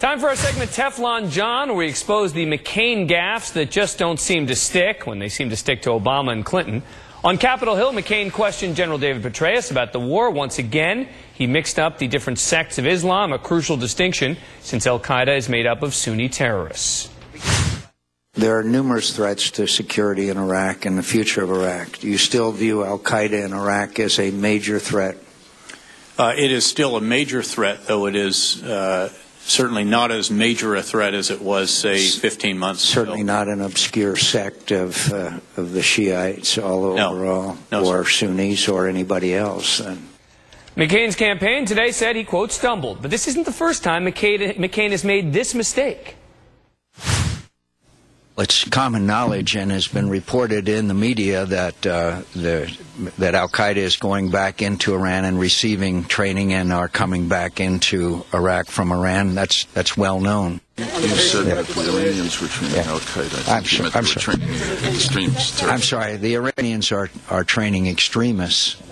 Time for our segment Teflon John, where we expose the McCain gaffes that just don't seem to stick when they seem to stick to Obama and Clinton. On Capitol Hill, McCain questioned General David Petraeus about the war. Once again, he mixed up the different sects of Islam, a crucial distinction since al-Qaeda is made up of Sunni terrorists. There are numerous threats to security in Iraq and the future of Iraq. Do you still view al-Qaeda in Iraq as a major threat? It is still a major threat, though it is certainly not as major a threat as it was, say, 15 months ago. Certainly not an obscure sect of the Shiites all over, no, or Sunnis or anybody else. McCain's campaign today said he, quote, stumbled. But this isn't the first time McCain has made this mistake. It's common knowledge and has been reported in the media that that al-Qaeda is going back into Iran and receiving training and are coming back into Iraq from Iran. That's well known. You said that the Iranians were training al-Qaeda. I'm sorry. Training extremists. I'm sorry. The Iranians are training extremists,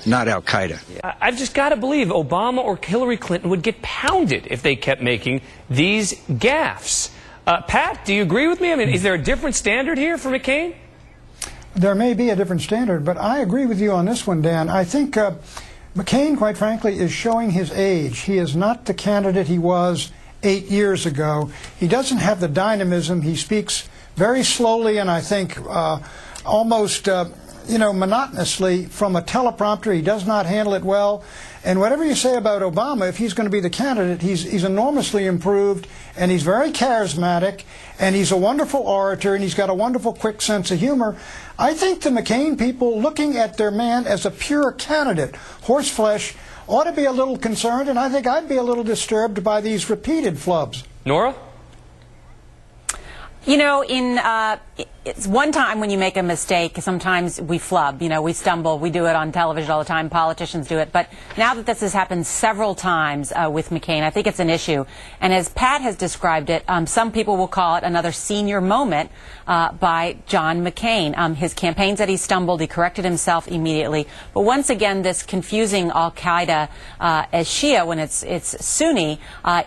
not al-Qaeda. I've just got to believe Obama or Hillary Clinton would get pounded if they kept making these gaffes. Pat, do you agree with me? I mean, is there a different standard here for McCain? There may be a different standard, but I agree with you on this one, Dan. I think McCain, quite frankly, is showing his age. He is not the candidate he was 8 years ago. He doesn't have the dynamism. He speaks very slowly and I think almost monotonously from a teleprompter. He does not handle it well. And whatever you say about Obama, if he's going to be the candidate, he's enormously improved, and he's very charismatic, and he's a wonderful orator, and he's got a wonderful, quick sense of humor. I think the McCain people, looking at their man as a pure candidate, horseflesh, ought to be a little concerned, and I think I'd be a little disturbed by these repeated flubs. Nora? You know, it's one time when you make a mistake, sometimes we flub, we stumble, we do it on television all the time, politicians do it. But now that this has happened several times with McCain, I think it's an issue. And as Pat has described it, some people will call it another senior moment by John McCain. His campaign said he stumbled, he corrected himself immediately. But once again, this confusing al-Qaeda as Shia when it's Sunni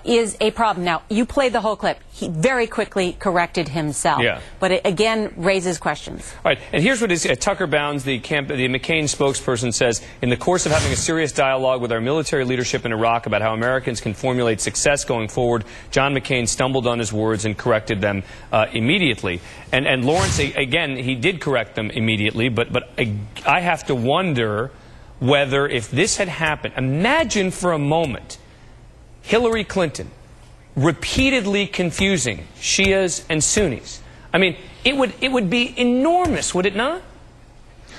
is a problem. Now, you played the whole clip. He very quickly corrected himself. Yeah. But it again raises questions. All right, and here's what Tucker Bounds, the McCain spokesperson, says: in the course of having a serious dialogue with our military leadership in Iraq about how Americans can formulate success going forward, John McCain stumbled on his words and corrected them immediately. And Lawrence, again, he did correct them immediately, but I have to wonder whether if this had happened, imagine for a moment Hillary Clinton repeatedly confusing Shias and Sunnis. I mean, it would be enormous, would it not?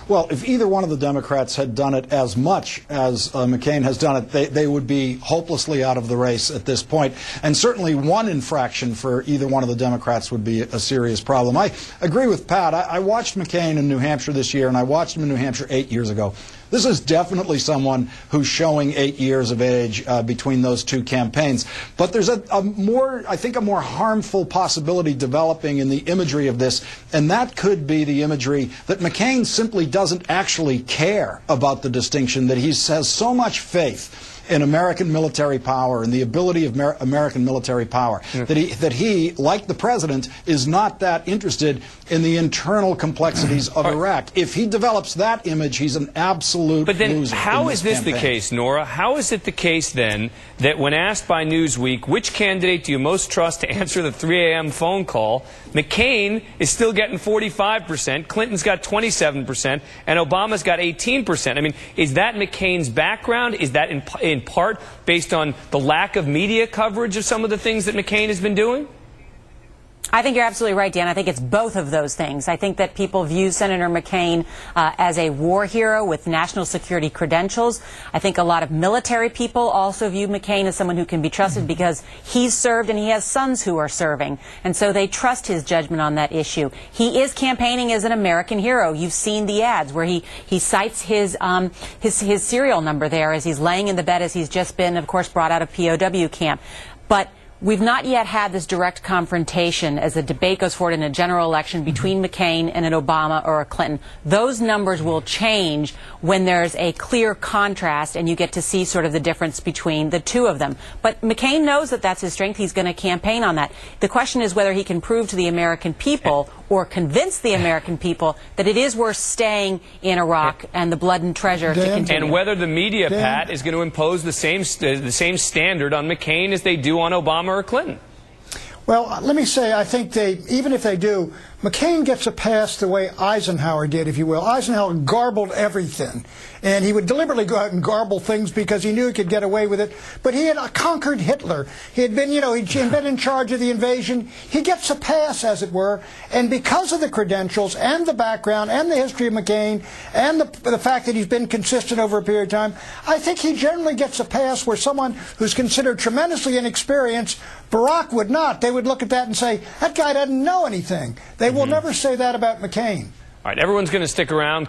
Well, if either one of the Democrats had done it as much as McCain has done it, they would be hopelessly out of the race at this point. And certainly one infraction for either one of the Democrats would be a serious problem. I agree with Pat. I watched McCain in New Hampshire this year, and I watched him in New Hampshire 8 years ago. This is definitely someone who's showing 8 years of age between those two campaigns. But there's a more harmful possibility developing in the imagery of this, and that could be the imagery that McCain simply doesn't actually care about the distinction, that he has so much faith in American military power and the ability of American military power, that he, like the president, is not that interested in the internal complexities of Iraq. If he develops that image, he's an absolute But then loser. how is this the case, Nora? How is it the case, then, that when asked by Newsweek, which candidate do you most trust to answer the 3 a.m. phone call, McCain is still getting 45%, Clinton's got 27%, and Obama's got 18%. I mean, is that McCain's background? Is that in part based on the lack of media coverage of some of the things that McCain has been doing? I think you're absolutely right, Dan. I think it's both of those things. I think that people view Senator McCain as a war hero with national security credentials. I think a lot of military people also view McCain as someone who can be trusted because he's served and he has sons who are serving. And so they trust his judgment on that issue. He is campaigning as an American hero. You've seen the ads where he cites his serial number there as he's laying in the bed, as he's just been, of course, brought out of POW camp. But we've not yet had this direct confrontation as the debate goes forward in a general election between McCain and an Obama or a Clinton. Those numbers will change when there's a clear contrast and you get to see sort of the difference between the two of them. But McCain knows that that's his strength. He's going to campaign on that. The question is whether he can prove to the American people or convince the American people that it is worth staying in Iraq and the blood and treasure to continue. And whether the media, Pat, is going to impose the same standard on McCain as they do on Obama or Clinton. Well, let me say, I think even if they do, McCain gets a pass the way Eisenhower did, if you will. Eisenhower garbled everything. And he would deliberately go out and garble things because he knew he could get away with it. But he had conquered Hitler. He had been, he'd been in charge of the invasion. He gets a pass, as it were. And because of the credentials and the background and the history of McCain and the fact that he's been consistent over a period of time, I think he generally gets a pass where someone who's considered tremendously inexperienced, Barack would not. They would look at that and say, that guy doesn't know anything. They will never say that about McCain. All right, everyone's going to stick around.